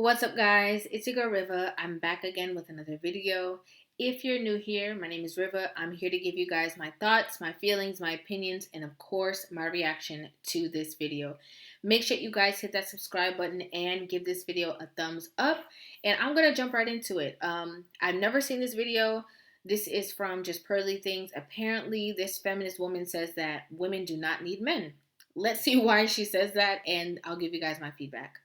What's up, guys? It's your girl Rivah. I'm back again with another video. If you're new here, my name is Rivah. I'm here to give you guys my thoughts, my feelings, my opinions, and of course, my reaction to this video. Make sure you guys hit that subscribe button and give this video a thumbs up. And I'm going to jump right into it. I've never seen this video. This is from Just Pearly Things. Apparently, this feminist woman says that women do not need men. Let's see why she says that, and I'll give you guys my feedback.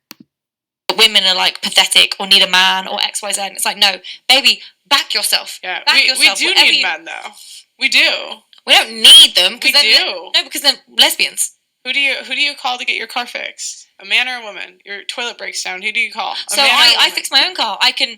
Women are like pathetic or need a man or XYZ. And it's like, no, baby, back yourself. Yeah, back yourself. We do need men though. We do. We don't need them. We do. No, because they're lesbians. Who do you call to get your car fixed? A man or a woman? Your toilet breaks down. Who do you call? I fix my own car. I can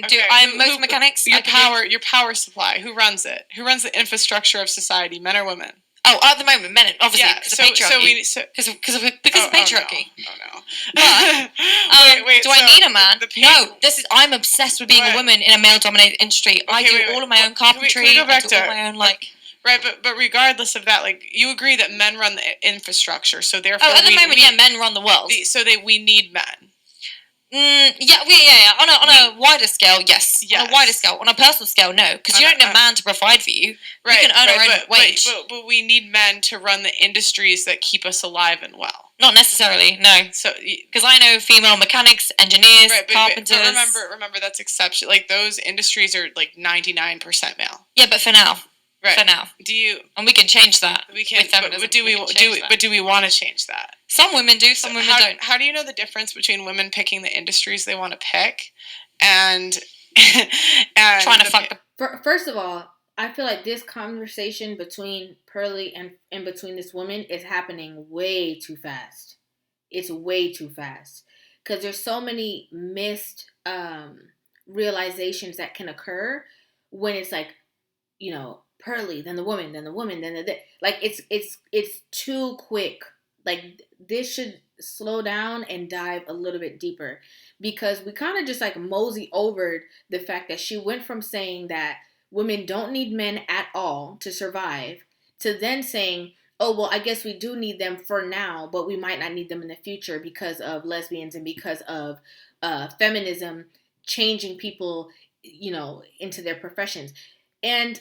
do. I'm motor mechanics. Your power supply. Who runs it? Who runs the infrastructure of society? Men or women? Oh, at the moment, men, obviously, because of patriarchy. Because of patriarchy. Oh no. But, wait, do I need a man? No. I'm obsessed with being a woman in a male-dominated industry. I do all of my own carpentry. Can we go back to all my own Right, but regardless of that, you agree that men run the infrastructure, so therefore. Oh, at the moment, men run the world. We need men. Yeah. On a wider scale, yes. On a wider scale. On a personal scale, no. Because you don't need a man to provide for you. Right. We can earn our own wage. But we need men to run the industries that keep us alive and well. Not necessarily, no. So, because I know female mechanics, engineers, carpenters. But remember that's exception. Those industries are 99% male. Yeah, but for now. Right. For now. And we can change that. We can. But do we want to change that? Some women do. Some women don't. How do you know the difference between women picking the industries they want to pick and trying to fuck the... First of all, I feel like this conversation between Pearly and between this woman is happening way too fast. It's way too fast because there's so many missed realizations that can occur when it's Pearly, then the woman, then the it's too quick. This should slow down and dive a little bit deeper, because we kind of just mosey over the fact that she went from saying that women don't need men at all to survive to then saying, oh, well, I guess we do need them for now, but we might not need them in the future because of lesbians and because of feminism changing people, into their professions. And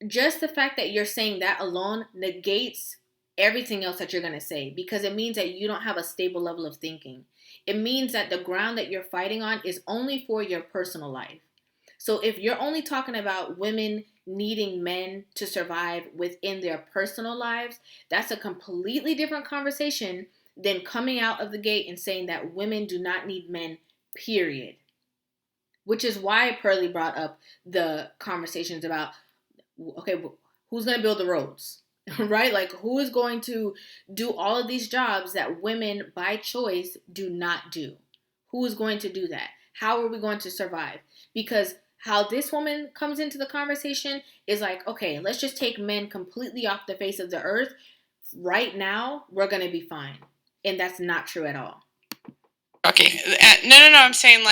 just the fact that you're saying that alone negates everything else that you're going to say, because it means that you don't have a stable level of thinking. It means that the ground that you're fighting on is only for your personal life. So if you're only talking about women needing men to survive within their personal lives, that's a completely different conversation than coming out of the gate and saying that women do not need men, period. Which is why Pearly brought up the conversations about, okay, who's going to build the roads, right? Who is going to do all of these jobs that women by choice do not do? Who is going to do that? How are we going to survive? Because how this woman comes into the conversation is okay, let's just take men completely off the face of the earth. Right now, we're going to be fine. And that's not true at all. Okay. No. I'm saying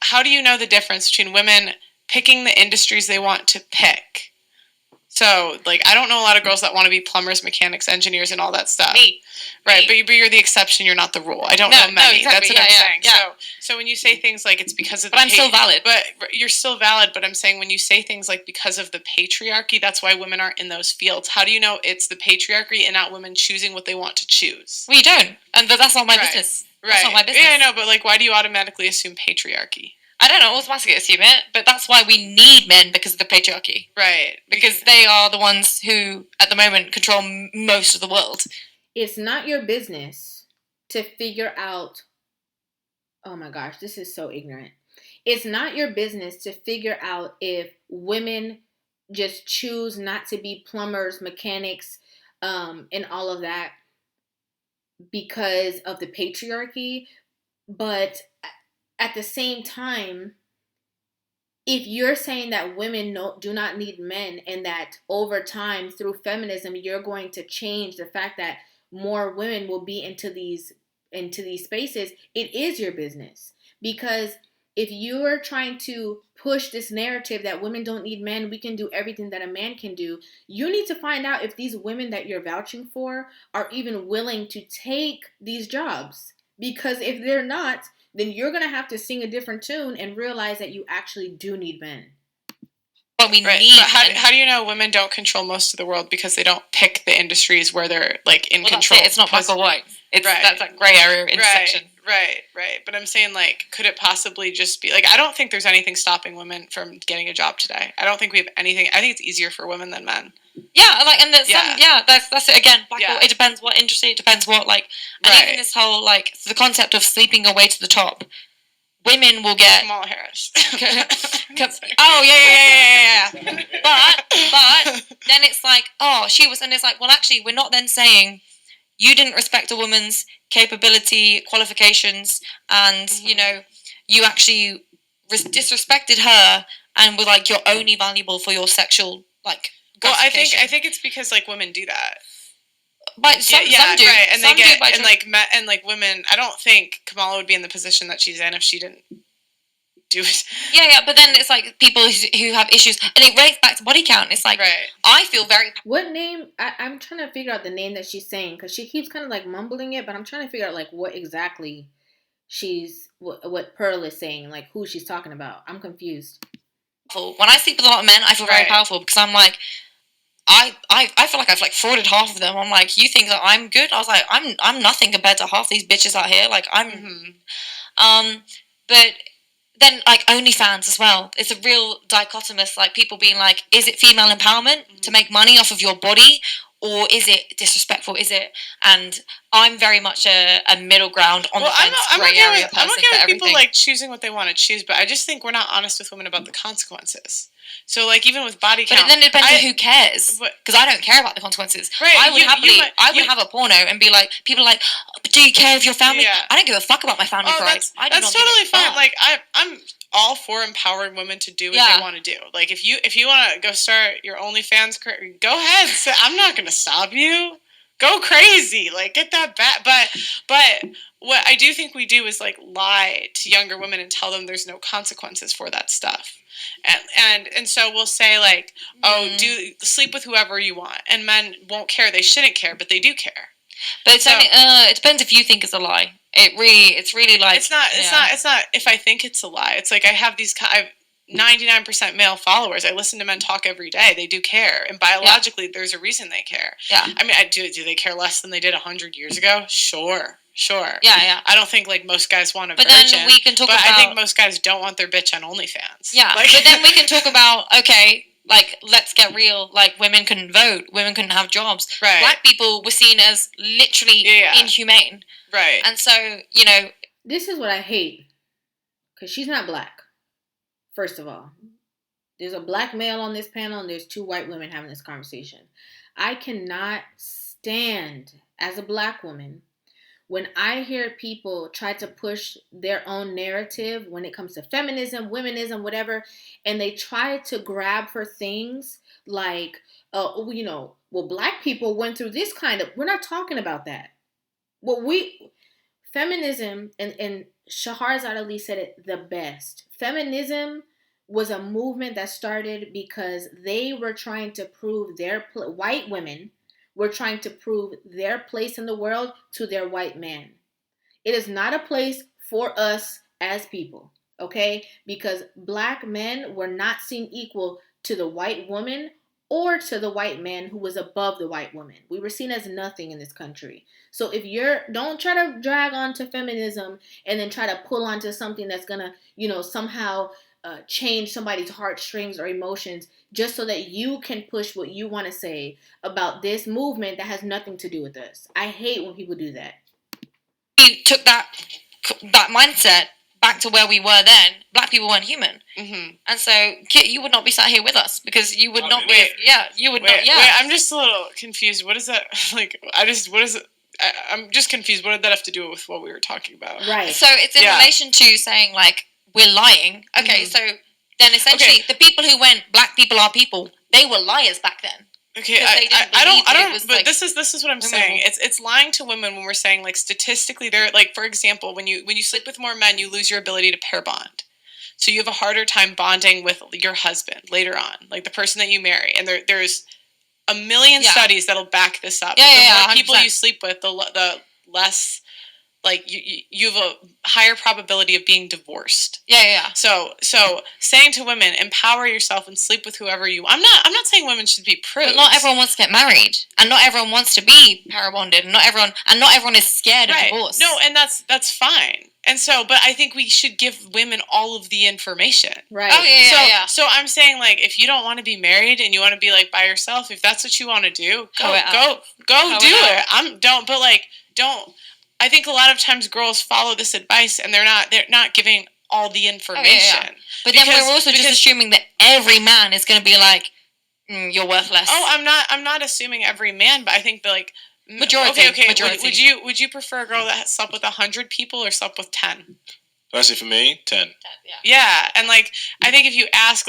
how do you know the difference between women picking the industries they want to pick? So, I don't know a lot of girls that want to be plumbers, mechanics, engineers, and all that stuff. Me. Right, but you're the exception, you're not the rule. I don't know many. No, exactly. That's what I'm saying. Yeah. So when you say things it's because of But I'm still valid. But you're still valid, but I'm saying when you say things because of the patriarchy, that's why women aren't in those fields. How do you know it's the patriarchy and not women choosing what they want to choose? Well, you don't. And that's not my business. Right. That's not my business. Yeah, I know, but why do you automatically assume patriarchy? I don't know, automatically assume it, but that's why we need men, because of the patriarchy. Right. Because they are the ones who, at the moment, control most of the world. It's not your business to figure out... Oh my gosh, this is so ignorant. It's not your business to figure out if women just choose not to be plumbers, mechanics, and all of that because of the patriarchy. But at the same time, if you're saying that women do not need men, and that over time through feminism you're going to change the fact that more women will be into these spaces, it is your business. Because if you are trying to push this narrative that women don't need men, we can do everything that a man can do, you need to find out if these women that you're vouching for are even willing to take these jobs. Because if they're not, then you're going to have to sing a different tune and realize that you actually do need men. But we right. need. But how do you know women don't control most of the world because they don't pick the industries where they're like in control? It's not black or white. It's that's like gray area intersection. Right. But I'm saying, like, could it possibly just be like, I don't think there's anything stopping women from getting a job today. I don't think we have anything. I think it's easier for women than men. Yeah, like, and that's it again. Black or, it depends what industry. It depends what, like, and even this whole, like, the concept of sleeping your way to the top. Women will get Kamala Harris. Oh yeah. But then it's like, oh, she was, and it's like, well, actually, we're not then saying you didn't respect a woman's capability, qualifications, and you know, you actually disrespected her, and were like, you're only valuable for your sexual like. Well, I think it's because like women do that. But some do, right, and some they get do and like women. I don't think Kamala would be in the position that she's in if she didn't do it. Yeah, but then it's like people who have issues, and it relates back to body count. It's like, I feel very. What name? I'm trying to figure out the name that she's saying because she keeps kind of like mumbling it, but I'm trying to figure out like what exactly what Pearl is saying, like who she's talking about. I'm confused. When I sleep with a lot of men, I feel very powerful because I'm like. I feel like I've like frauded half of them. I'm like, you think that I'm good? I was like, I'm nothing compared to half these bitches out here. Like I'm, but then like OnlyFans as well. It's a real dichotomous. Like people being like, is it female empowerment to make money off of your body, or is it disrespectful? Is it? And I'm very much a middle ground on the fence, gray area person. I'm okay with people like choosing what they want to choose, but I just think we're not honest with women about the consequences. So, like, even with body count... But then it depends on who cares. Because I don't care about the consequences. Right, I would have a porno and be like... People are like, do you care of your family? Yeah. I don't give a fuck about my family, Christ. That's totally fine. Like, I'm all for empowering women to do what they want to do. Like, if you want to go start your OnlyFans career, go ahead. I'm not going to stop you. Go crazy. Like, get that back. But what I do think we do is, like, lie to younger women and tell them there's no consequences for that stuff. And so we'll say like, oh, do sleep with whoever you want, and men won't care. They shouldn't care, but they do care. But it's only it depends if you think it's a lie. It's really like it's not if I think it's a lie. It's like I have 99% male followers. I listen to men talk every day. They do care, and biologically, there's a reason they care. Yeah. I mean, do they care less than they did 100 years ago? Sure. Yeah. I don't think like most guys want a virgin. But then we can talk about. I think most guys don't want their bitch on OnlyFans. Yeah. Like, but then we can talk about like let's get real. Like women couldn't vote. Women couldn't have jobs. Right. Black people were seen as literally inhumane. Right. And so this is what I hate because she's not black. First of all, there's a black male on this panel and there's two white women having this conversation. I cannot stand as a black woman when I hear people try to push their own narrative when it comes to feminism, womenism, whatever, and they try to grab for things like, black people went through this kind of, we're not talking about that. Feminism, and Shahrazad Ali said it the best. Feminism was a movement that started because they were trying to prove white women were trying to prove their place in the world to their white man. It is not a place for us as people, okay? Because black men were not seen equal to the white woman or to the white man who was above the white woman. We were seen as nothing in this country. So don't try to drag onto feminism and then try to pull onto something that's gonna, somehow change somebody's heartstrings or emotions just so that you can push what you want to say about this movement that has nothing to do with us. I hate when people do that. We took that mindset back to where we were then. Black people weren't human. Mm-hmm. And so, Kit, you would not be sat here with us because you would not be. Yeah, you would not. Yeah. Wait, I'm just a little confused. What is that? Like, what is it? I'm just confused. What did that have to do with what we were talking about? Right. So it's in relation to saying like, we're lying. Okay, so then essentially the people who went, black people are people, they were liars back then. Okay, I don't. But like, this is what I'm saying. It's lying to women when we're saying like statistically, they're like, for example, when you sleep with more men, you lose your ability to pair bond. So you have a harder time bonding with your husband later on, like the person that you marry. And there's a million studies that'll back this up. Yeah, the more 100%. people you sleep with, the less like you have a higher probability of being divorced. Yeah. So saying to women, empower yourself and sleep with whoever you. I'm not saying women should be prudes. But not everyone wants to get married, and not everyone wants to be para-bonded, and not everyone is scared of divorce. No, and that's fine. And so, but I think we should give women all of the information. Right. Oh yeah. So I'm saying, like, if you don't want to be married and you want to be like by yourself, if that's what you want to do, go do it. Don't. I think a lot of times girls follow this advice and they're not giving all the information. Oh, yeah. But then we're also just assuming that every man is going to be like, you're worthless. Oh, I'm not assuming every man, but I think that, like, majority. Majority. Would you prefer a girl that slept with 100 people or slept with 10? Personally, for me, 10. Yeah, and like I think if you ask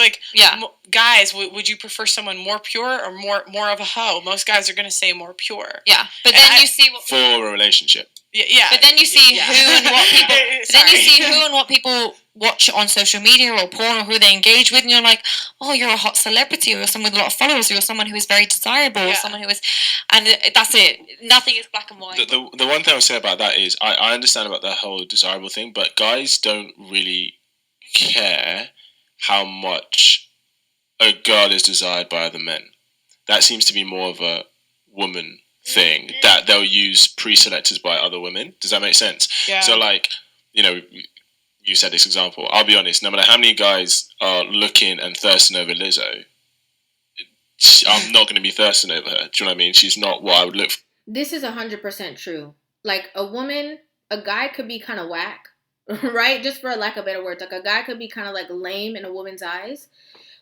guys, would you prefer someone more pure or more of a hoe? Most guys are going to say more pure. Yeah, but then you see what for a relationship. Yeah. But then you see who and what people. Then you see who and what people watch on social media or porn or who they engage with, and you're like, oh, you're a hot celebrity, or you're someone with a lot of followers, or you're someone who is very desirable, or someone who is, and that's it. Nothing is black and white. The one thing I would say about that is I understand about the whole desirable thing, but guys don't really care how much a girl is desired by other men. That seems to be more of a woman thing that they'll use pre-selected by other women. Does that make sense? Yeah. So, like, you said this example. I'll be honest, no matter how many guys are looking and thirsting over Lizzo, I'm not going to be thirsting over her. Do you know what I mean? She's not what I would look for. This is 100% true. Like, a guy could be kind of whack, right? Just for lack of better words. Like, a guy could be kind of, like, lame in a woman's eyes.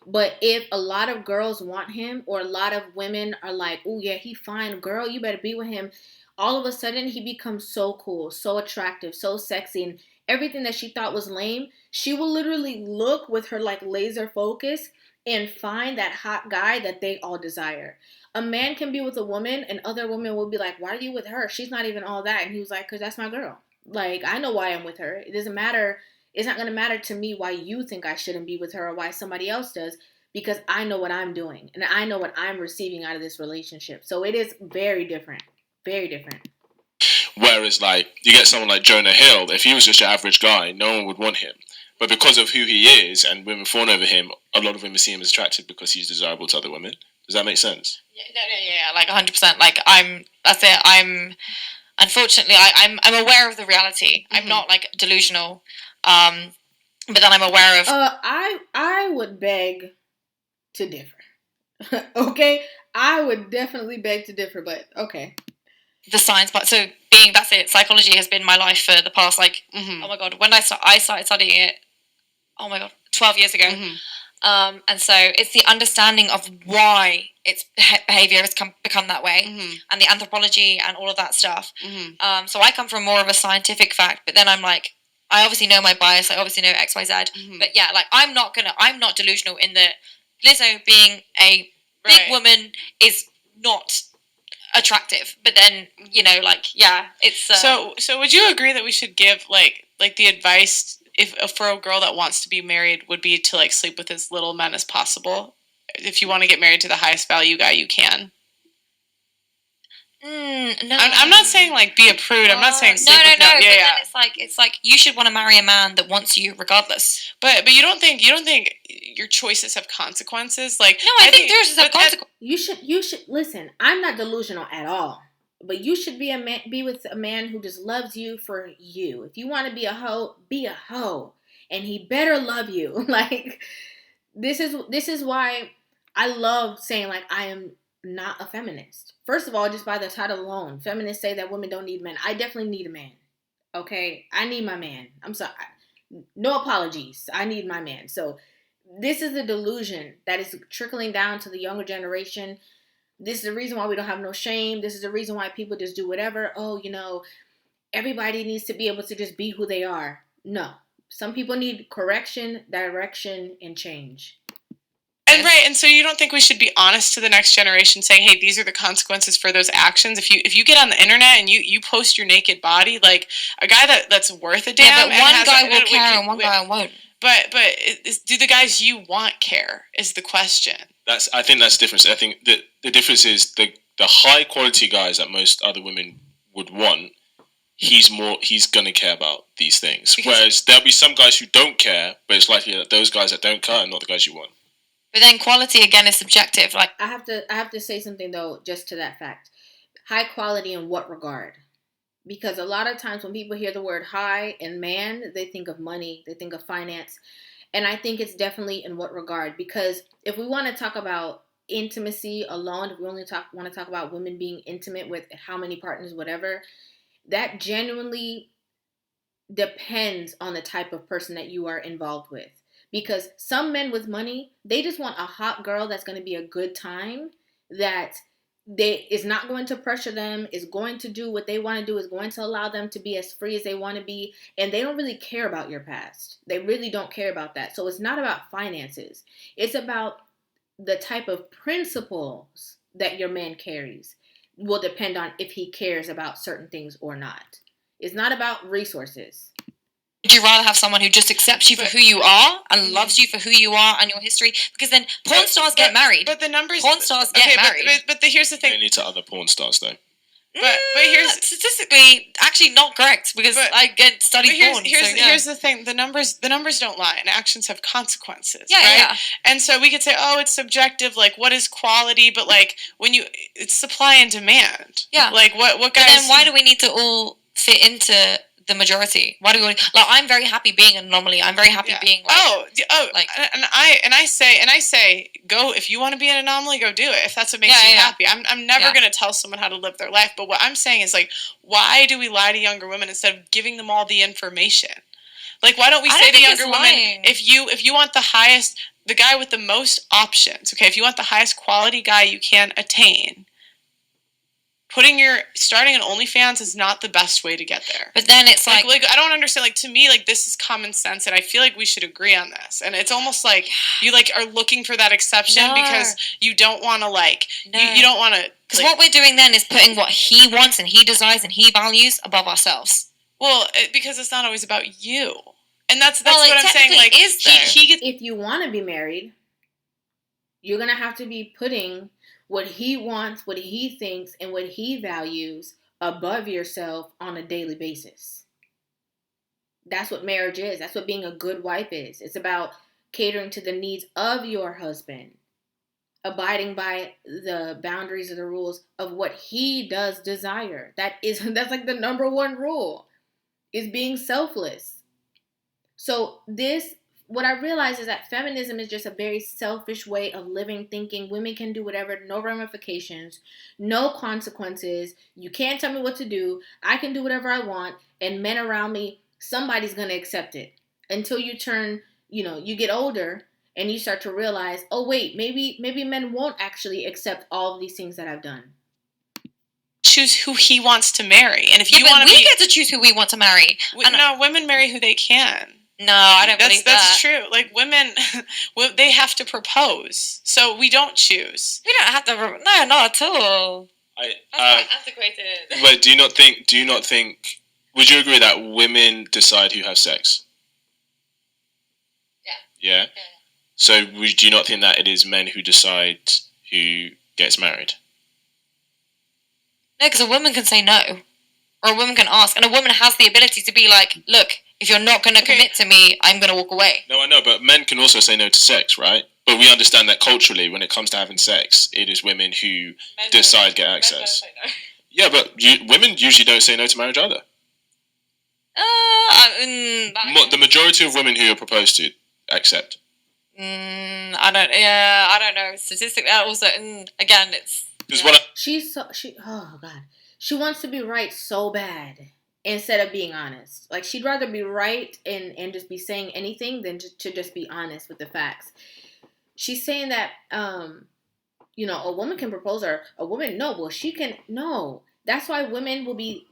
But if a lot of girls want him, or a lot of women are like, oh, yeah, he fine, girl, you better be with him. All of a sudden, he becomes so cool, so attractive, so sexy, and everything that she thought was lame, she will literally look with her, like, laser focus and find that hot guy that they all desire. A man can be with a woman, and other women will be like, why are you with her? She's not even all that. And he was like, because that's my girl. Like, I know why I'm with her. It doesn't matter. It's not going to matter to me why you think I shouldn't be with her or why somebody else does, because I know what I'm doing and I know what I'm receiving out of this relationship. So it is very different. Very different. Whereas, like, you get someone like Jonah Hill, if he was just your average guy, no one would want him. But because of who he is and women fawn over him, a lot of women see him as attractive because he's desirable to other women. Does that make sense? Yeah, like 100%. Like, that's it. Unfortunately, I'm aware of the reality. I'm not, like, delusional. But then I'm aware of... I would beg to differ. Okay? I would definitely beg to differ, but okay. The science part. So that's it. Psychology has been my life for the past, like, oh my God, when I started studying it, 12 years ago. And so it's the understanding of why its behavior has become that way, and the anthropology and all of that stuff. So I come from more of a scientific fact, but then I'm like, I obviously know my bias. I obviously know X, Y, Z. But yeah, like, I'm not delusional in that Lizzo being a big woman is not attractive. But then, it's... So would you agree that we should give, like the advice for a girl that wants to be married would be to, like, sleep with as little men as possible? If you want to get married to the highest value guy you can. No, I'm not saying, like, be a prude. I'm not saying sleep with no. Yeah, but then it's like you should want to marry a man that wants you regardless. But you don't think your choices have consequences? Like, no, I think yours have consequences. You should listen. I'm not delusional at all, but you should be with a man who just loves you for you. If you want to be a hoe, be a hoe, and he better love you. Like, this is why I love saying, like, I am not a feminist. First of all, just by the title alone, feminists say that women don't need men. I definitely need a man. Okay? I need my man. I'm sorry. No apologies. I need my man. So this is the delusion that is trickling down to the younger generation. This is the reason why we don't have no shame. This is the reason why people just do whatever. Oh, everybody needs to be able to just be who they are. No. Some people need correction, direction, and change. And so you don't think we should be honest to the next generation, saying, "Hey, these are the consequences for those actions." If you get on the internet and you post your naked body, like, a guy that's worth a damn. Yeah, but one guy will care and one guy won't. But do the guys you want care? Is the question. I think that's the difference. I think the difference is the high quality guys that most other women would want. he's going to care about these things. Whereas there'll be some guys who don't care, but it's likely that those guys that don't care are not the guys you want. But then quality again is subjective. Like I have to say something though, just to that fact. High quality in what regard? Because a lot of times when people hear the word high and man, they think of money, they think of finance. And I think it's definitely in what regard. Because if we want to talk about intimacy alone, if we only want to talk about women being intimate with how many partners, whatever, that genuinely depends on the type of person that you are involved with. Because some men with money, they just want a hot girl that's going to be a good time, that is not going to pressure them, is going to do what they want to do, is going to allow them to be as free as they want to be, and they don't really care about your past. They really don't care about that. So it's not about finances. It's about the type of principles that your man carries will depend on if he cares about certain things or not. It's not about resources. Would you rather have someone who just accepts you for who you are and loves you for who you are and your history? Because then porn stars get married. But the numbers... Porn stars get married. But here's the thing. Mainly to other porn stars, though. But here's... Statistically, actually not correct, because I get studied porn. Here's the thing. The numbers don't lie, and actions have consequences, yeah, right? Yeah. And so we could say, oh, it's subjective, like, what is quality? But, like, it's supply and demand. Yeah. Like, what guys... But then why do we need to all fit into the majority? Why do we, like, I'm very happy being an anomaly. I'm very happy being like, and I say go, if you want to be an anomaly, go do it if that's what makes you happy. I'm never going to tell someone how to live their life, but what I'm saying is, like, why do we lie to younger women instead of giving them all the information? Like, why don't we say to younger women, if you want the guy with the most options, okay, if you want the highest quality guy you can attain, starting an OnlyFans is not the best way to get there. But then it's like I don't understand. Like, to me, like, this is common sense, and I feel like we should agree on this. And it's almost like you, like, are looking for that exception because you don't want to, like, you don't want to. Because what we're doing then is putting what he wants and he desires and he values above ourselves. Well, because it's not always about you, and that's what I'm saying. Like, he gets. If you want to be married, you're gonna have to be putting what he wants, what he thinks, and what he values above yourself on a daily basis. That's what marriage is. That's what being a good wife is. It's about catering to the needs of your husband, abiding by the boundaries of the rules of what he does desire. That's like the number one rule, is being selfless. So what I realize is that feminism is just a very selfish way of living, thinking women can do whatever, no ramifications, no consequences. You can't tell me what to do. I can do whatever I want, and men around me, somebody's going to accept it. Until you turn, you get older and you start to realize, oh wait, maybe men won't actually accept all of these things that I've done. Choose who he wants to marry, and if you want we get to choose who we want to marry. No, women marry who they can. No, I don't believe that. That's true. Like, women, they have to propose, so we don't choose. We don't have to. No, not at all. That's quite antiquated. But do you not think? Would you agree that women decide who have sex? Yeah. So do you not think that it is men who decide who gets married? No, because a woman can say no, or a woman can ask, and a woman has the ability to be like, look, if you're not going to commit to me, I'm going to walk away. No, I know, but men can also say no to sex, right? But we understand that culturally, when it comes to having sex, it is women who decide get access. No. Yeah, but women usually don't say no to marriage either. The majority of women who are proposed to accept. I don't know. Statistically, also, again, it's. Oh God, she wants to be right so bad instead of being honest. Like, she'd rather be right and just be saying anything than to just be honest with the facts. She's saying that a woman can propose, or a woman she can. No, that's why women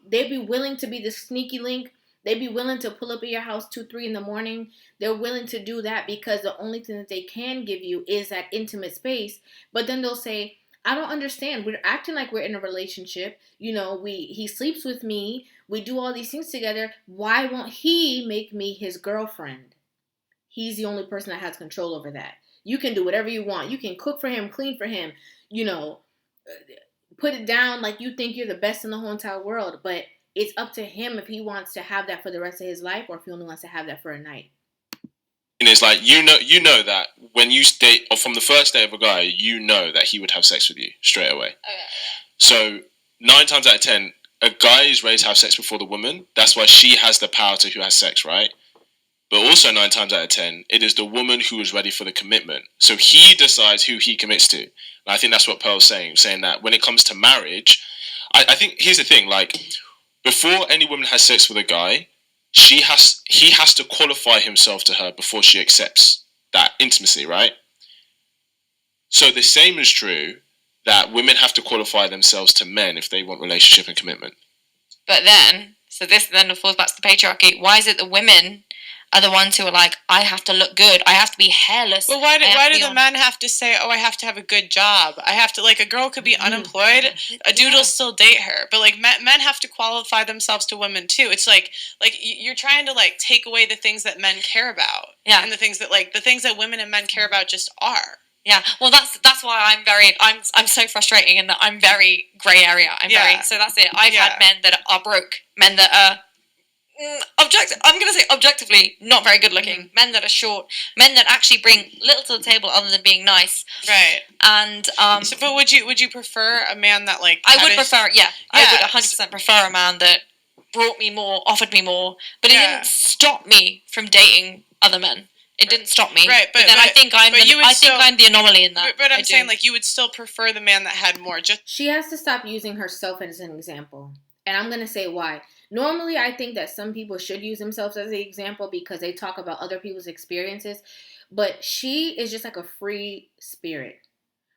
they'd be willing to be the sneaky link. They'd be willing to pull up at your house 2-3 in the morning. They're willing to do that because the only thing that they can give you is that intimate space. But then they'll say, I don't understand. We're acting like we're in a relationship. He sleeps with me. We do all these things together. Why won't he make me his girlfriend? He's the only person that has control over that. You can do whatever you want. You can cook for him, clean for him, put it down like you think you're the best in the whole entire world. But It's up to him if he wants to have that for the rest of his life or if he only wants to have that for a night. And it's like, you know that when you date, or from the first day of a guy, you know that he would have sex with you straight away. Oh, yeah. So 9 times out of 10, a guy is ready to have sex before the woman. That's why she has the power to who has sex, right? But also 9 times out of 10, it is the woman who is ready for the commitment. So he decides who he commits to. And I think that's what Pearl's saying that when it comes to marriage, I think, here's the thing, like, before any woman has sex with a guy, he has to qualify himself to her before she accepts that intimacy, right? So the same is true that women have to qualify themselves to men if they want relationship and commitment. But then, so this then falls back to the patriarchy. Why is it that women are the ones who are like, I have to look good, I have to be hairless? But why do the men have to say, oh, I have to have a good job? I have to, like, a girl could be unemployed, a dude will still date her. But, like, men have to qualify themselves to women, too. It's like you're trying to, like, take away the things that men care about. Yeah. And the things that women and men care about just are. Yeah, well, that's why I'm so frustrating in that I'm very grey area. So that's it. I've had men that are broke, men that are I'm going to say objectively not very good looking, men that are short, men that actually bring little to the table other than being nice. Right. And but would you prefer a man that, like, I would prefer I would 100% prefer a man that brought me more, offered me more, but it didn't stop me from dating other men. It didn't stop me. Right, but then I think I'm the anomaly in that. But I'm saying, like, you would still prefer the man that had more. She has to stop using herself as an example. And I'm going to say why. Normally, I think that some people should use themselves as an example because they talk about other people's experiences. But she is just like a free spirit,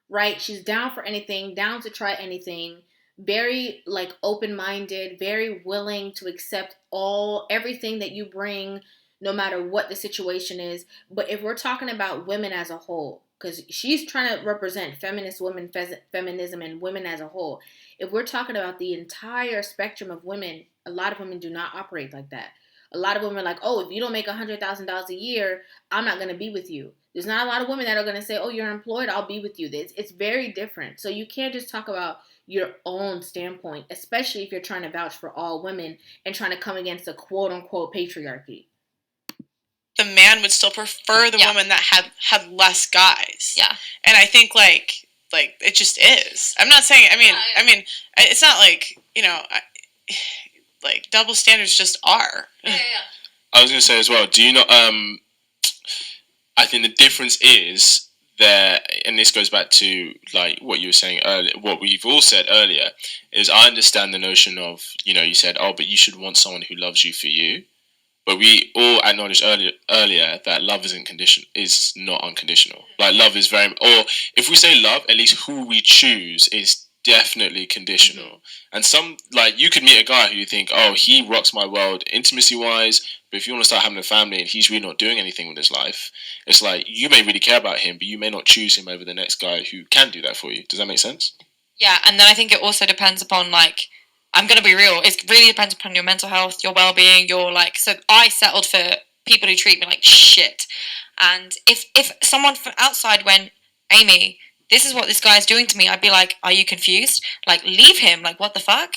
right? She's down for anything, down to try anything. Very, like, open-minded, very willing to accept everything that you bring, no matter what the situation is. But if we're talking about women as a whole, because she's trying to represent feminist women, feminism, and women as a whole. If we're talking about the entire spectrum of women, a lot of women do not operate like that. A lot of women are like, oh, if you don't make $100,000 a year, I'm not going to be with you. There's not a lot of women that are going to say, oh, you're employed, I'll be with you. It's very different. So you can't just talk about your own standpoint, especially if you're trying to vouch for all women and trying to come against a quote-unquote patriarchy. The man would still prefer the woman that had less guys. Yeah. And I think, like it just is. I'm not saying, I mean, it's not like, like, double standards just are. Yeah. I was going to say as well, do you not, I think the difference is there, and this goes back to, like, what you were saying earlier, what we've all said earlier, is I understand the notion of, you said, oh, but you should want someone who loves you for you. But we all acknowledged earlier that love is not unconditional. Like, love is or if we say love, at least who we choose is definitely conditional. Mm-hmm. And some, like, you could meet a guy who you think, oh, he rocks my world intimacy-wise, but if you want to start having a family and he's really not doing anything with his life, it's like, you may really care about him, but you may not choose him over the next guy who can do that for you. Does that make sense? Yeah, and then I think it also depends upon, like, I'm going to be real, it really depends upon your mental health, your well-being, so I settled for people who treat me like shit. And if someone from outside went, Amy, this is what this guy's doing to me, I'd be like, are you confused? Like, leave him, like, what the fuck?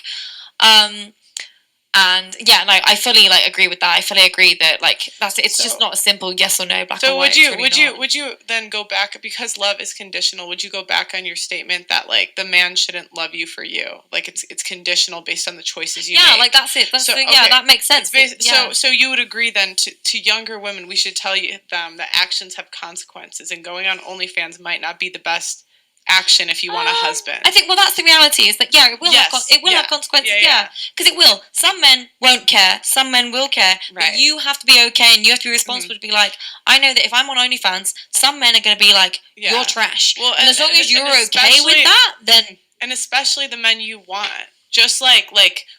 And yeah, like, I fully, like, agree with that. I fully agree that, like, it's just not a simple yes or no, black or white. So would you then go back, because love is conditional, would you go back on your statement that, like, the man shouldn't love you for you? Like, it's conditional based on the choices you make? Yeah, like, that's it. That makes sense. So you would agree then to younger women, we should tell them that actions have consequences, and going on OnlyFans might not be the best action if you want a husband. I think, that's the reality, is that, it will have consequences, because it will. Some men won't care, some men will care, right. But you have to be okay, and you have to be responsible to be like, I know that if I'm on OnlyFans, some men are going to be like, you're trash. Well, and as long as you're okay with that, then... And especially the men you want. Just like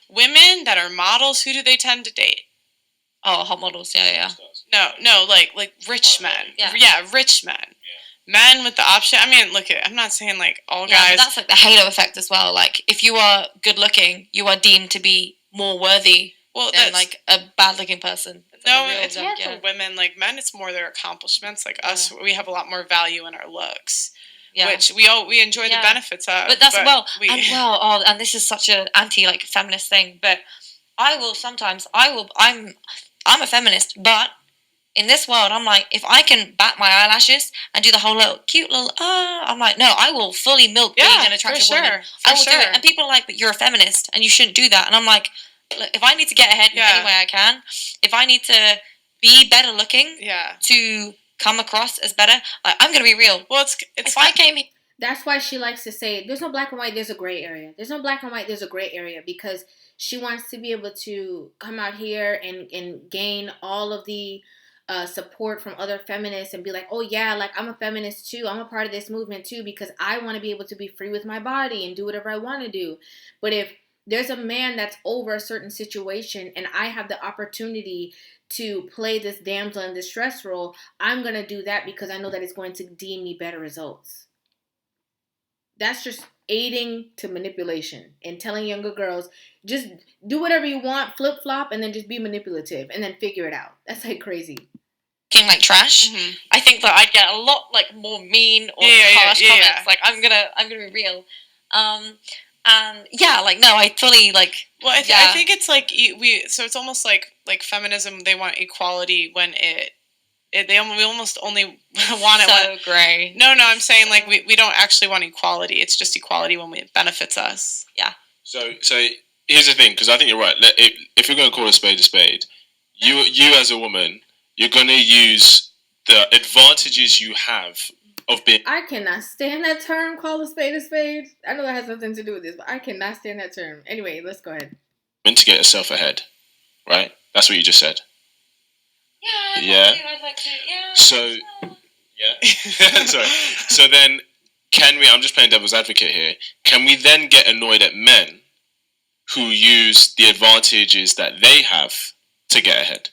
women that are models, who do they tend to date? Oh, hot models, yeah. No, like rich men. Yeah, rich men. Men with the option. I mean, I'm not saying, like, all guys. Yeah, but that's, like, the halo effect as well. Like, if you are good looking, you are deemed to be more worthy than, like, a bad looking person. It's more for women. Like, men, it's more their accomplishments. Like, us, we have a lot more value in our looks. Yeah. Which we enjoy the benefits of. But that's, and this is such an anti, like, feminist thing, but I'm a feminist, but in this world, I'm like, if I can bat my eyelashes and do the whole cute little, I'm like, no, I will fully milk being an attractive woman. I will do it. And people are like, but you're a feminist and you shouldn't do that. And I'm like, look, if I need to get ahead in any way I can, if I need to be better looking to come across as better, I'm going to be real. Well, if I came here. That's why she likes to say, there's no black and white, there's a gray area. There's no black and white, there's a gray area, because she wants to be able to come out here and gain all of the support from other feminists and be like, oh yeah, like I'm a feminist too. I'm a part of this movement too, because I want to be able to be free with my body and do whatever I want to do. But if there's a man that's over a certain situation and I have the opportunity to play this damsel in distress role, I'm going to do that because I know that it's going to deem me better results. That's just aiding to manipulation and telling younger girls, just do whatever you want, flip-flop, and then just be manipulative and then figure it out. That's like crazy. Like trash. Mm-hmm. I think that I'd get a lot like more mean or harsh comments. Yeah. Like I'm gonna be real. Like no, I fully like. Well, I think it's like so it's almost like feminism. They want equality when we almost only want it. So gray. No, I'm saying like we don't actually want equality. It's just equality when it benefits us. Yeah. So here's the thing, because I think you're right. If you're going to call a spade, you as a woman, you're going to use the advantages you have of being... I cannot stand that term, call a spade a spade. I know that has nothing to do with this, but I cannot stand that term. Anyway, let's go ahead. Meant to get herself ahead, right? That's what you just said. Yeah. I'd like to. Yeah. So, yeah. Sorry. So then, I'm just playing devil's advocate here, can we then get annoyed at men who use the advantages that they have to get ahead?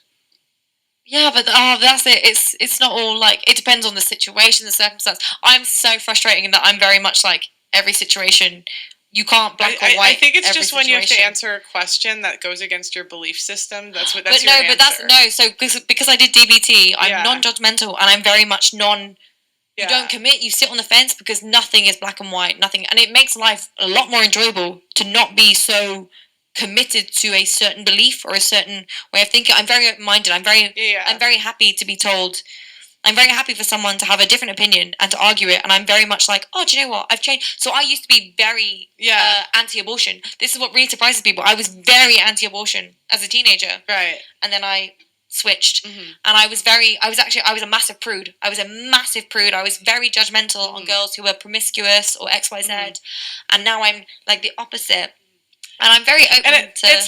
Yeah, but that's it. It's not all like, it depends on the situation, the circumstance. I'm so frustrating in that I'm very much like every situation. You can't black or white. I think it's just when you have to answer a question that goes against your belief system. That's your answer. So because I did DBT, I'm non-judgmental and I'm very much you don't commit, you sit on the fence, because nothing is black and white, nothing, and it makes life a lot more enjoyable to not be so committed to a certain belief or a certain way of thinking. I'm very open-minded. I'm very happy to be told. I'm very happy for someone to have a different opinion and to argue it. And I'm very much like, oh, do you know what? I've changed. So I used to be very anti-abortion. This is what really surprises people. I was very anti-abortion as a teenager. Right. And then I switched. Mm-hmm. And I was a massive prude. I was very judgmental on girls who were promiscuous or XYZ. Mm-hmm. And now I'm like the opposite. And I'm very open to... It's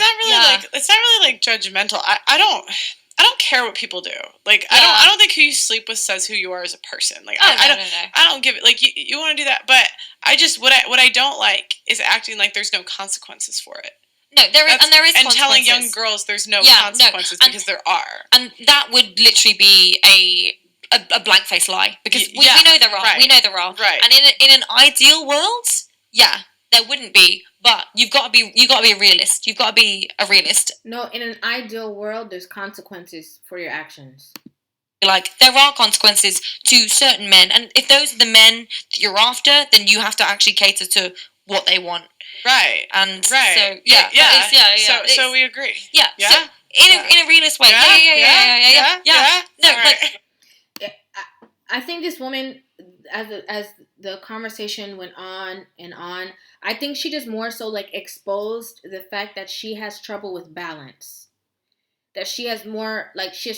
not really like judgmental. I don't care what people do. Like, I don't think who you sleep with says who you are as a person. Like, I don't give it. Like, you want to do that, but I just what I don't like is acting like there's no consequences for it. No, there is consequences. And telling young girls there's no consequences, because there are. And that would literally be a blank face lie, because we know they're wrong. Right. We know they're wrong. Right. And in an ideal world, there wouldn't be. But you've got to be a realist. You've got to be a realist. No, in an ideal world, there's consequences for your actions. Like, there are consequences to certain men, and if those are the men that you're after, then you have to actually cater to what they want. Right. And right. So So we agree. Yeah. Yeah. So in a realist way. Yeah. No, but I think this woman, as the conversation went on and on, I think she just more so like exposed the fact that she has trouble with balance. That she has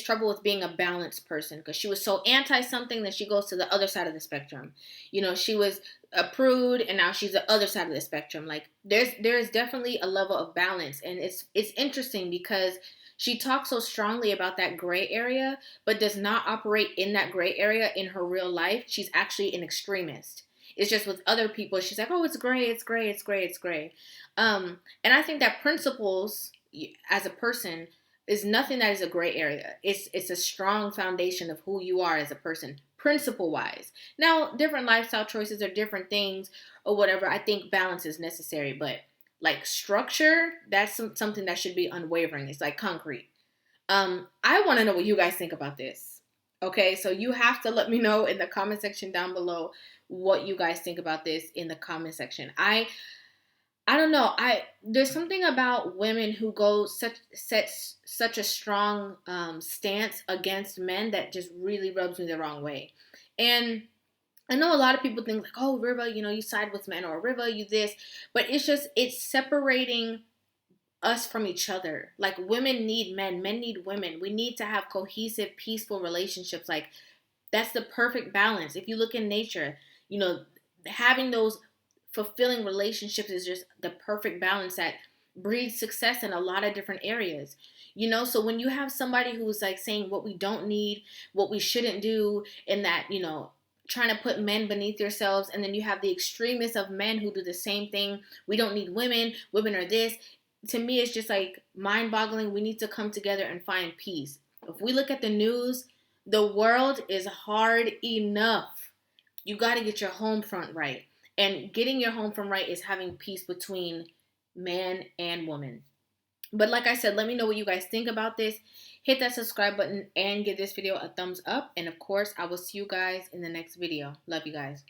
trouble with being a balanced person, because she was so anti something that she goes to the other side of the spectrum. You know, she was a prude and now she's the other side of the spectrum. Like there is definitely a level of balance, and it's interesting because she talks so strongly about that gray area, but does not operate in that gray area in her real life. She's actually an extremist. It's just with other people, she's like, oh, it's gray, it's gray, it's gray, it's gray. And I think that principles, as a person, is nothing that is a gray area. It's a strong foundation of who you are as a person, principle-wise. Now, different lifestyle choices are different things or whatever. I think balance is necessary, but like structure, that's something that should be unwavering. It's like concrete. I want to know what you guys think about this. Okay, so you have to let me know in the comment section down below what you guys think about this in the comment section. I I don't know. There's something about women who go sets such a strong stance against men that just really rubs me the wrong way. And I know a lot of people think like, oh, Rivah, you side with men, or Rivah, you this, but it's separating us from each other. Like, women need men, men need women. We need to have cohesive, peaceful relationships. Like, that's the perfect balance. If you look in nature, having those fulfilling relationships is just the perfect balance that breeds success in a lot of different areas. So when you have somebody who's like saying what we don't need, what we shouldn't do, and that, trying to put men beneath yourselves, and then you have the extremists of men who do the same thing. We don't need women. Women are this. To me, it's just like mind-boggling. We need to come together and find peace. If we look at the news, the world is hard enough. You got to get your home front right. And getting your home front right is having peace between man and woman. But like I said, let me know what you guys think about this. Hit that subscribe button and give this video a thumbs up. And of course, I will see you guys in the next video. Love you guys.